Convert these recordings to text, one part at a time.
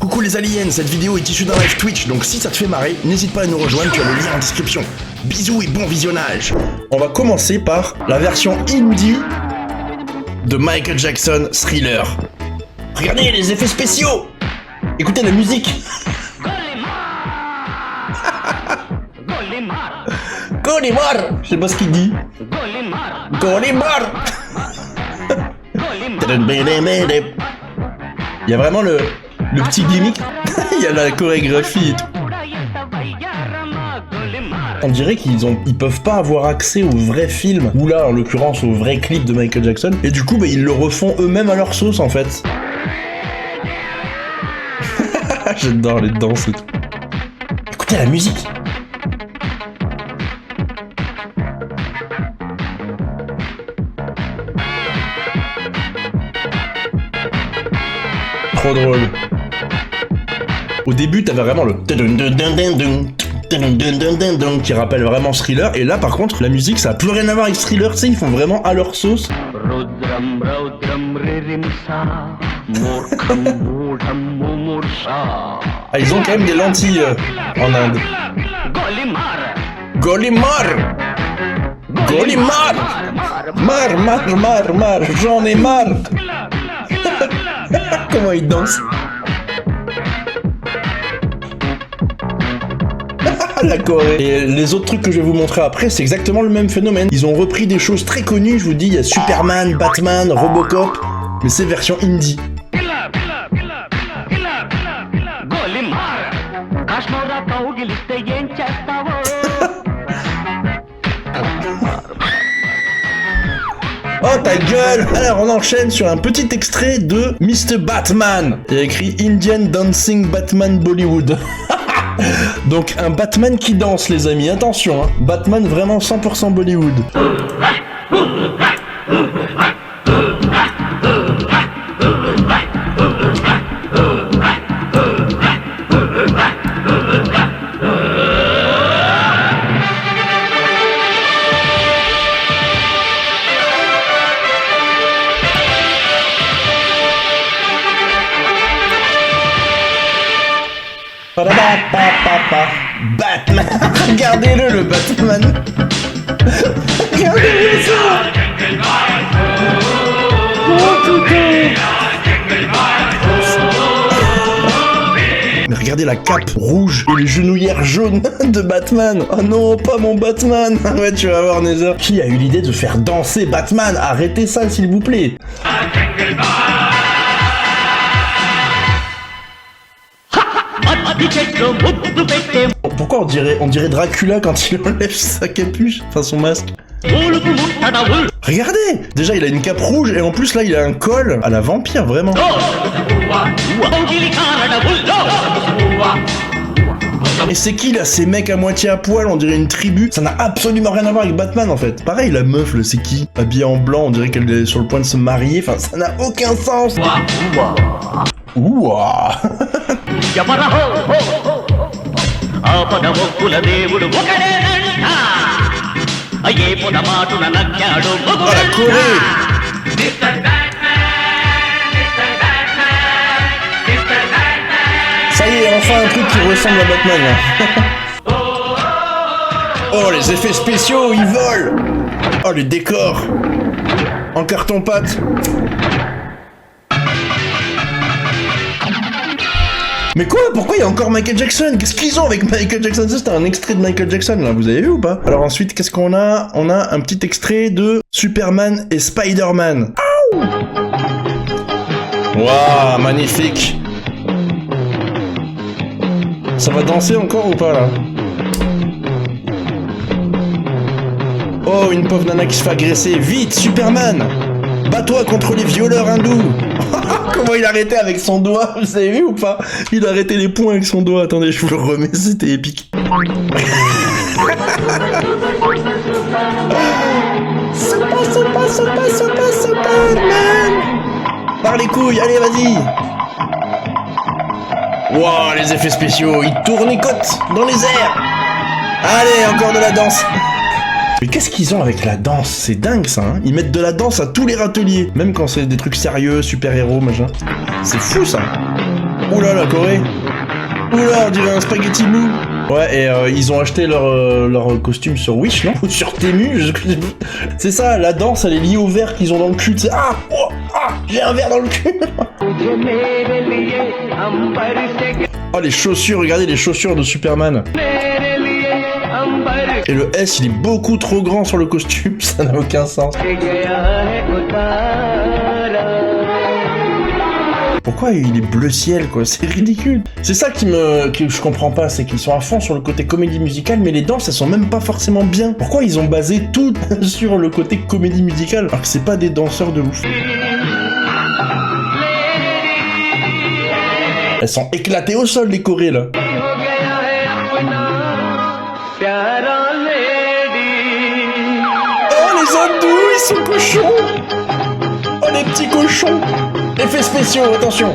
Coucou les aliens, cette vidéo est issue d'un live Twitch, donc si ça te fait marrer, n'hésite pas à nous rejoindre, tu as le lien en description. Bisous et bon visionnage. On va commencer par la version indie de Michael Jackson Thriller. Regardez les effets spéciaux. Écoutez la musique. Golimar. Je sais pas ce qu'il dit. Golimar. Il y a vraiment le petit gimmick. Il y a la chorégraphie et tout. On dirait ils peuvent pas avoir accès au vrai film, ou là en l'occurrence au vrai clip de Michael Jackson, et du coup ils le refont eux-mêmes à leur sauce en fait. J'adore les danses et tout. Écoutez la musique. Trop drôle. Au début, t'avais vraiment le qui rappelle vraiment Thriller, et là par contre la musique ça a plus rien à voir avec Thriller, tu sais, ils font vraiment à leur sauce. Ah, ils ont quand même des lentilles en Inde. Golimar. Golimar. Mar, j'en ai marre. Comment ils dansent. La Corée. Et les autres trucs que je vais vous montrer après, c'est exactement le même phénomène. Ils ont repris des choses très connues, je vous dis, il y a Superman, Batman, Robocop, mais c'est version indie. Oh ta gueule! Alors on enchaîne sur un petit extrait de Mr. Batman. Il y a écrit Indian Dancing Batman Bollywood. Donc un Batman qui danse les amis, attention hein. Batman vraiment 100% Bollywood. Batman. Regardez-le, le Batman. Regardez-le ça. Oh putain. Mais regardez la cape rouge et les genouillères jaunes de Batman. Oh non, pas mon Batman. Ouais, tu vas voir Nether. Qui a eu l'idée de faire danser Batman? Arrêtez ça s'il vous plaît. Pourquoi on dirait Dracula quand il enlève sa capuche, enfin son masque. Regardez, déjà il a une cape rouge et en plus là il a un col à la vampire vraiment. Et c'est qui là ces mecs à moitié à poil, on dirait une tribu. Ça n'a absolument rien à voir avec Batman en fait. Pareil la meuf là c'est qui? Habillée en blanc, on dirait qu'elle est sur le point de se marier, enfin ça n'a aucun sens. Ouah. Oh la Corée. Ça y est, enfin un truc qui ressemble à Batman là. Oh les effets spéciaux, ils volent. Oh les décors en carton-pâte. Mais quoi? Pourquoi il y a encore Michael Jackson? Qu'est-ce qu'ils ont avec Michael Jackson? Ça c'était un extrait de Michael Jackson là, vous avez vu ou pas? Alors ensuite, qu'est-ce qu'on a? On a un petit extrait de Superman et Spider-Man. Waouh, magnifique. Ça va danser encore ou pas là? Oh, une pauvre nana qui se fait agresser. Vite, Superman! Bats-toi contre les violeurs hindous. Comment il arrêtait avec son doigt, vous avez vu ou pas? Il arrêtait les poings avec son doigt. Attendez, je vous le remets, c'était épique. Superman. Par les couilles, allez, vas-y. Wow, les effets spéciaux, il tournicote dans les airs. Allez, encore de la danse. Mais qu'est-ce qu'ils ont avec la danse? C'est dingue ça, hein. Ils mettent de la danse à tous les râteliers, même quand c'est des trucs sérieux, super-héros, machin. C'est fou ça. Oula, la Corée. Oula, on dirait un spaghetti mou. Ouais, et ils ont acheté leur costume sur Wish, non? Ou sur Temu, c'est ça, la danse, elle est liée au verre qu'ils ont dans le cul, tu sais. Ah, oh, ah, j'ai un verre dans le cul. Oh, les chaussures, regardez les chaussures de Superman. Et le S, il est beaucoup trop grand sur le costume, ça n'a aucun sens. Pourquoi il est bleu ciel, quoi? C'est ridicule. C'est ça que je comprends pas, c'est qu'ils sont à fond sur le côté comédie musicale, mais les danses, elles sont même pas forcément bien. Pourquoi ils ont basé tout sur le côté comédie musicale, alors que c'est pas des danseurs de ouf? Elles sont éclatées au sol, les Corées, là. Oh, les hindous, ils sont cochons. Oh, les petits cochons. Effets spéciaux, attention.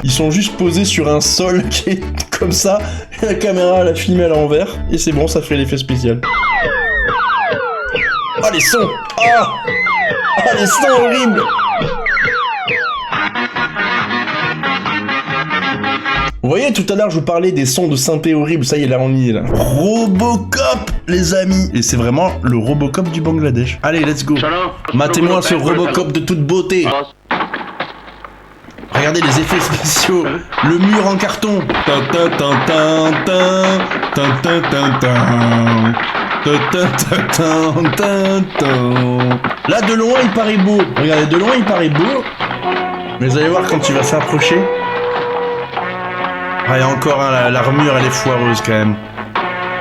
Ils sont juste posés sur un sol qui est comme ça, et la caméra la filme à l'envers, et c'est bon, ça fait l'effet spécial. Oh, les sons. Oh, les sons horribles. Vous voyez, tout à l'heure, je vous parlais des sons de synthé horribles. Ça y est, là, on y est, là. Robocop, les amis. Et c'est vraiment le Robocop du Bangladesh. Allez, let's go. Matez-moi ce Robocop de toute beauté. Regardez les effets spéciaux. Le mur en carton. Là, de loin, il paraît beau. Regardez, de loin, il paraît beau. Mais vous allez voir quand tu vas s'approcher. Ah, il y a encore un, l'armure, elle est foireuse quand même.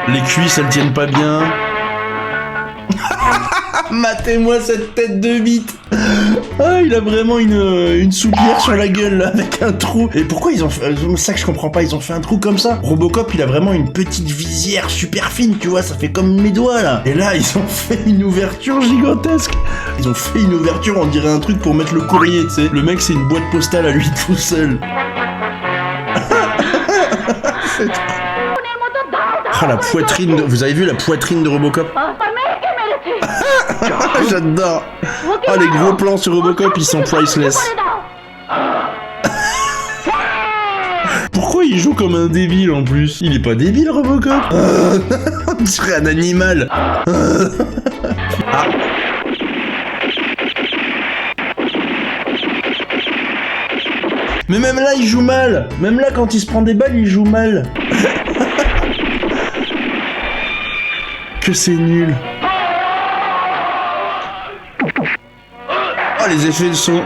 Les cuisses, elles tiennent pas bien. Matez-moi cette tête de bite. Ah, il a vraiment une soupière sur la gueule, là, avec un trou. Et pourquoi ils ont fait... C'est ça que je comprends pas, ils ont fait un trou comme ça. Robocop, il a vraiment une petite visière super fine, tu vois, ça fait comme mes doigts, là. Et là, ils ont fait une ouverture gigantesque. Ils ont fait une ouverture, on dirait un truc pour mettre le courrier, tu sais. Le mec, c'est une boîte postale à lui tout seul. Oh, la poitrine de... Vous avez vu la poitrine de Robocop? J'adore. Oh, les gros plans sur Robocop, ils sont priceless. Pourquoi il joue comme un débile en plus? Il est pas débile, Robocop. On dirait un animal. Ah. Mais même là, il joue mal. Même là, quand il se prend des balles, il joue mal. Que c'est nul. Oh, les effets de son.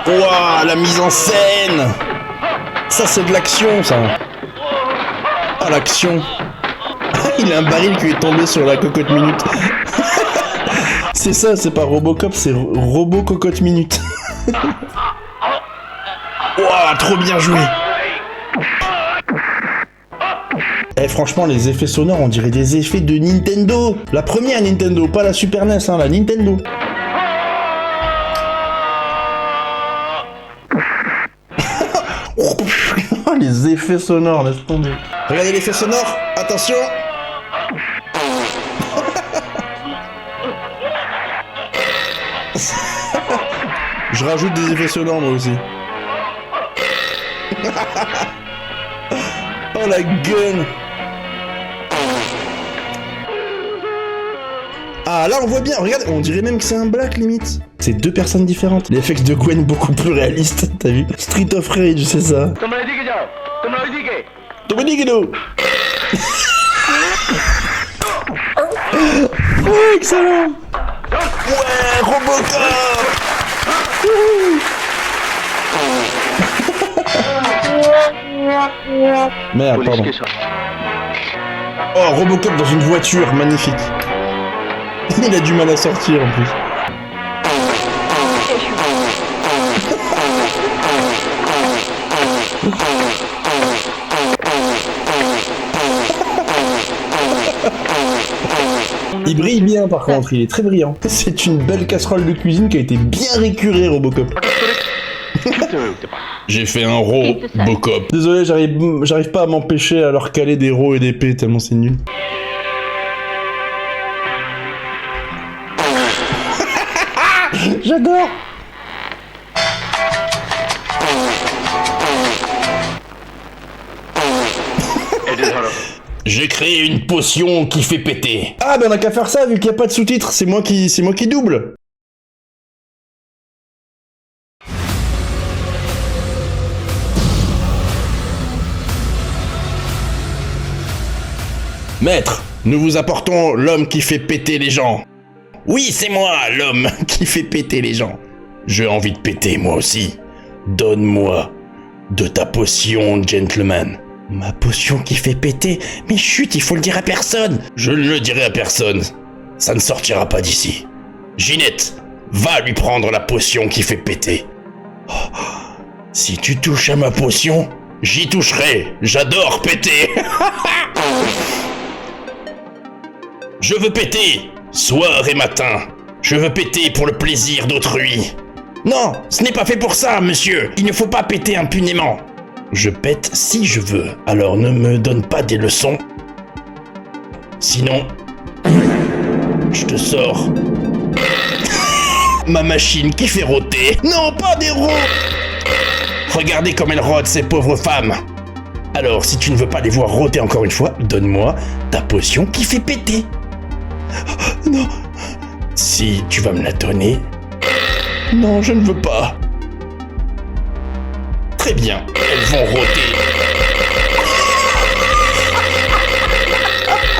Ouah, la mise en scène. Ça, c'est de l'action, ça. Ah, l'action. Il a un baril qui est tombé sur la cocotte minute. C'est ça, c'est pas Robocop, c'est Robo Cocotte Minute. Ouah, trop bien joué. Eh, franchement, les effets sonores, on dirait des effets de Nintendo. La première Nintendo, pas la Super NES, hein, la Nintendo. Oh, les effets sonores, laisse tomber. Regardez l'effet sonore, attention. Je rajoute des effets sonores moi aussi. Oh la gueule. Ah là on voit bien, regarde, on dirait même que c'est un black limite. C'est deux personnes différentes. Les FX de Gwen beaucoup plus réalistes, t'as vu? Street of Rage, c'est ça. Oh, excellent. Ouais, Robocop. Merde, pardon. Oh, Robocop dans une voiture, magnifique. Il a du mal à sortir en plus. Il brille bien par contre, il est très brillant. C'est une belle casserole de cuisine qui a été bien récurée, Robocop. J'ai fait un Robocop. Désolé, j'arrive pas à m'empêcher à leur caler des ros et des P tellement c'est nul. J'adore. J'ai créé une potion qui fait péter. Ah ben on a qu'à faire ça vu qu'il n'y a pas de sous-titres, c'est moi qui double. Maître, nous vous apportons l'homme qui fait péter les gens. Oui, c'est moi, l'homme qui fait péter les gens. J'ai envie de péter moi aussi. Donne-moi de ta potion, gentleman. Ma potion qui fait péter? Mais chut, il faut le dire à personne. Je ne le dirai à personne. Ça ne sortira pas d'ici. Ginette, va lui prendre la potion qui fait péter. Oh, si tu touches à ma potion, j'y toucherai. J'adore péter. Je veux péter, soir et matin. Je veux péter pour le plaisir d'autrui. Non, ce n'est pas fait pour ça, monsieur. Il ne faut pas péter impunément. Je pète si je veux, alors ne me donne pas des leçons. Sinon, je te sors ma machine qui fait rôter. Non, pas des rôts. Regardez comme elle rôte, ces pauvres femmes. Alors, si tu ne veux pas les voir rôter encore une fois, donne-moi ta potion qui fait péter. Non. Si tu vas me la donner... Non, je ne veux pas. Très bien, elles vont rôter.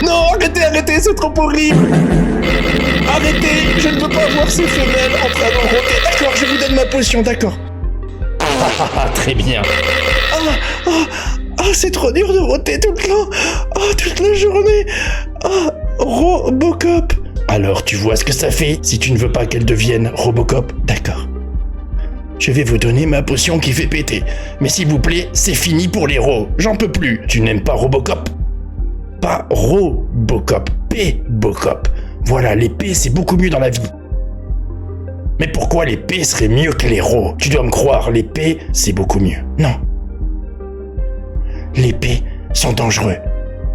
Non, arrêtez, c'est trop horrible. Arrêtez, je ne veux pas voir ces femelles en train de rôter. D'accord, je vous donne ma potion, d'accord. Très bien. C'est trop dur de rôter tout le temps. Toute la journée. Robocop. Alors tu vois ce que ça fait si tu ne veux pas qu'elle devienne Robocop, d'accord. Je vais vous donner ma potion qui fait péter. Mais s'il vous plaît, c'est fini pour les ros. J'en peux plus. Tu n'aimes pas Robocop? Pas Robocop, P-Bocop. Voilà, les P, c'est beaucoup mieux dans la vie. Mais pourquoi les P seraient mieux que les ros? Tu dois me croire, les P, c'est beaucoup mieux. Non. Les P sont dangereux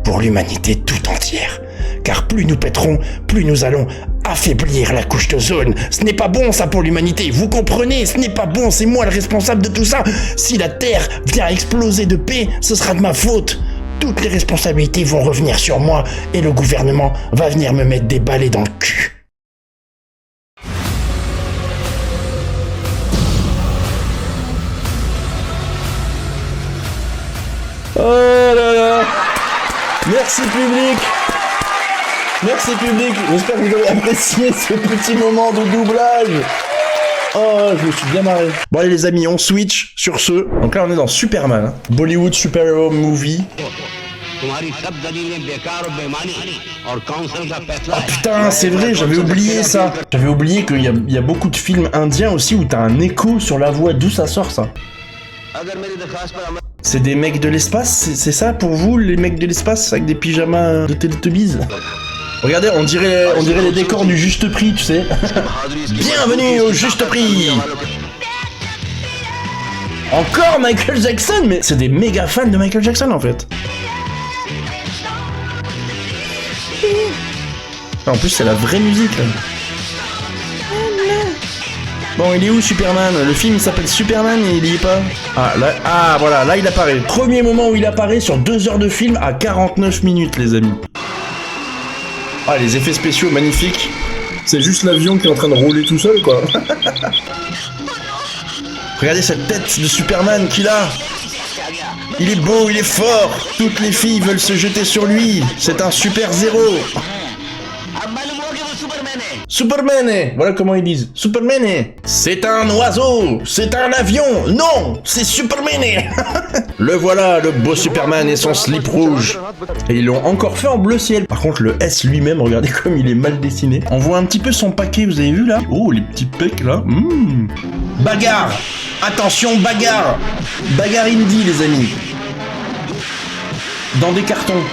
pour l'humanité tout entière. Car plus nous pèterons, plus nous allons affaiblir la couche d'ozone. Ce n'est pas bon ça pour l'humanité, vous comprenez? Ce n'est pas bon, c'est moi le responsable de tout ça. Si la Terre vient à exploser de paix, ce sera de ma faute. Toutes les responsabilités vont revenir sur moi et le gouvernement va venir me mettre des balais dans le cul. Oh là là! Merci public! Merci public, j'espère que vous avez apprécié ce petit moment de doublage. Oh, je me suis bien marré. Bon allez les amis, on switch sur ce. Donc là on est dans Superman, Bollywood Superhero Movie. Oh putain, c'est vrai, j'avais oublié ça. J'avais oublié qu'il y a beaucoup de films indiens aussi où t'as un écho sur la voix, d'où ça sort ça. C'est des mecs de l'espace, c'est ça pour vous, les mecs de l'espace avec des pyjamas de Teletubbies? Regardez, on dirait les décors du Juste Prix, tu sais. Bienvenue au Juste Prix. Encore Michael Jackson, mais c'est des méga fans de Michael Jackson en fait. En plus, c'est la vraie musique là. Bon, il est où Superman? Le film s'appelle Superman et il y est pas. Voilà, là il apparaît. Premier moment où il apparaît sur 2 heures de film à 49 minutes, les amis. Ah, les effets spéciaux magnifiques. C'est juste l'avion qui est en train de rouler tout seul, quoi. Regardez cette tête de Superman qu'il a. Il est beau, il est fort. Toutes les filles veulent se jeter sur lui. C'est un super zéro. Superman, voilà comment ils disent. Superman, c'est un oiseau, c'est un avion. Non, c'est Superman. Le voilà, le beau Superman et son slip rouge. Et ils l'ont encore fait en bleu ciel. Par contre, le S lui-même, regardez comme il est mal dessiné. On voit un petit peu son paquet, vous avez vu là? Oh, les petits pecs là. Bagarre. Attention, bagarre. Bagarre indie, les amis. Dans des cartons.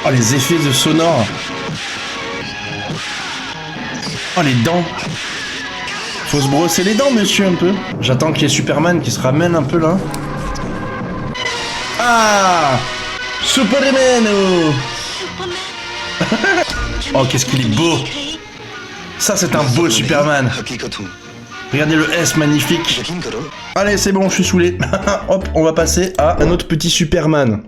Oh, les effets de sonore. Oh, les dents. Faut se brosser les dents, monsieur, un peu. J'attends qu'il y ait Superman qui se ramène un peu, là. Ah, Superman. Oh, qu'est-ce qu'il est beau. Ça, c'est un beau Superman. Regardez le S magnifique. Allez, c'est bon, je suis saoulé. Hop, on va passer à un autre petit Superman.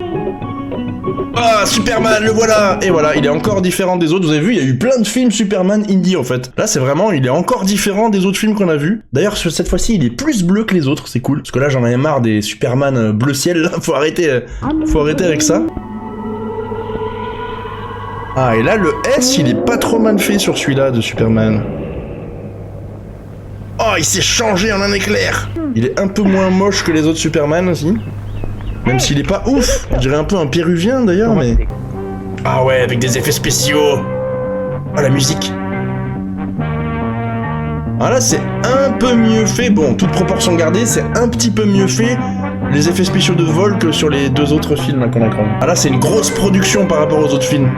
Ah, Superman, le voilà. Et voilà, il est encore différent des autres. Vous avez vu, il y a eu plein de films Superman indie en fait. Là, c'est vraiment, il est encore différent des autres films qu'on a vus. D'ailleurs, cette fois-ci, il est plus bleu que les autres, c'est cool. Parce que là, j'en avais marre des Superman bleu ciel. Là. Faut arrêter avec ça. Ah, et là, le S, il est pas trop mal fait sur celui-là de Superman. Oh, il s'est changé en un éclair. Il est un peu moins moche que les autres Superman aussi. Même s'il est pas ouf. On dirait un peu un péruvien d'ailleurs, mais... Ah ouais, avec des effets spéciaux. Oh, la musique. Ah là, c'est un peu mieux fait. Bon, toute proportion gardée, c'est un petit peu mieux fait. Les effets spéciaux de vol que sur les deux autres films là, qu'on a connus. Ah là, c'est une grosse production par rapport aux autres films.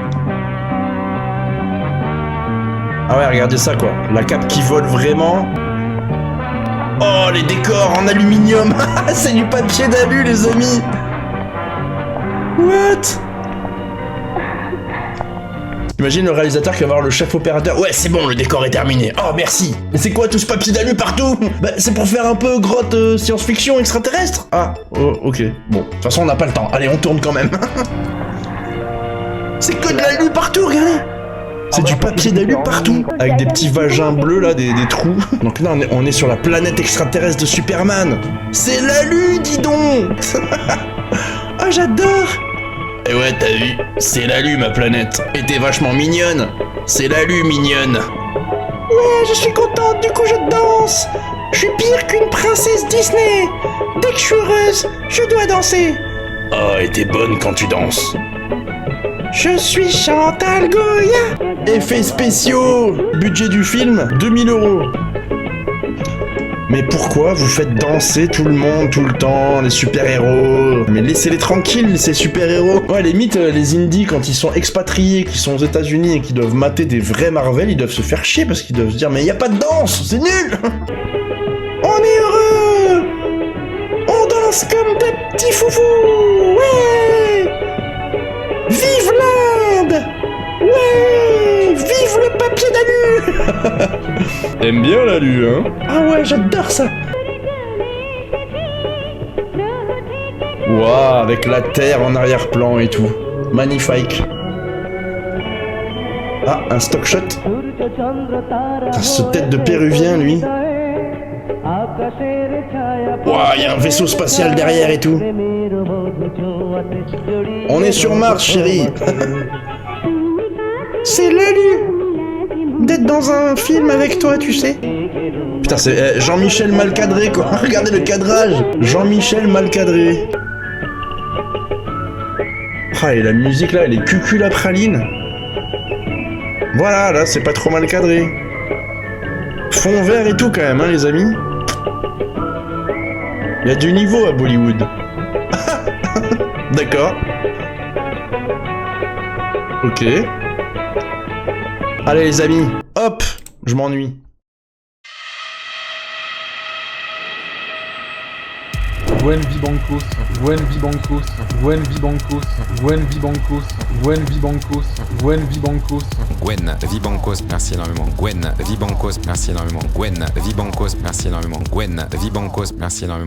Ah ouais, regardez ça quoi. La cape qui vole vraiment. Oh, les décors en aluminium. C'est du papier d'alu, les amis. What? Imagine le réalisateur qui va voir le chef opérateur. Ouais, c'est bon, le décor est terminé. Oh, merci. Mais c'est quoi tout ce papier d'alu partout? Bah, c'est pour faire un peu grotte science-fiction extraterrestre. Ah, oh, ok. Bon, de toute façon, on n'a pas le temps. Allez, on tourne quand même. C'est que de l'alu partout, regardez. C'est du papier d'alu partout, avec des petits vagins bleus là, des trous. Donc là, on est sur la planète extraterrestre de Superman. C'est l'alu, dis donc. Oh, j'adore. Et ouais, t'as vu, c'est l'alu ma planète. Et t'es vachement mignonne. C'est l'alu mignonne. Ouais, je suis contente, du coup je danse. Je suis pire qu'une princesse Disney. Dès que je suis heureuse, je dois danser. Oh, et t'es bonne quand tu danses. Je suis Chantal Goya. Effets spéciaux. Budget du film, 2000 €. Mais pourquoi vous faites danser tout le monde, tout le temps, les super-héros? Mais laissez-les tranquilles, ces super-héros. Ouais, limite, les indies, quand ils sont expatriés, qui sont aux États-Unis et qui doivent mater des vrais Marvel, ils doivent se faire chier parce qu'ils doivent se dire, mais y a pas de danse, c'est nul. On est heureux. On danse comme des petits foufous. Ouais. Vive l'Inde. Ouais. Vive le papier d'alu. T'aimes bien l'alu, hein? Ah ouais, j'adore ça. Waouh, avec la terre en arrière-plan et tout. Magnifique. Ah, un stock shot. Putain, ce tête de péruvien, lui. Waouh, il y a un vaisseau spatial derrière et tout. On est sur Mars, chérie. C'est l'alu d'être dans un film avec toi, tu sais. Putain, c'est Jean-Michel mal cadré, quoi. Regardez le cadrage. Jean-Michel mal cadré. Ah, et la musique, là, elle est cucul à praline. Voilà, là, c'est pas trop mal cadré. Fond vert et tout, quand même, hein, les amis. Il y a du niveau à Bollywood. D'accord. Ok. Allez les amis, hop, je m'ennuie. Buen Vibancos, Buen Vibancos, Buen Vibancos, Buen Vibancos, Buen Vibancos, Buen Vibancos. Gwen Vibancos, merci énormément. Gwen Vibancos, merci énormément. Gwen Vibancos, merci énormément. Gwen Vibancos, merci énormément.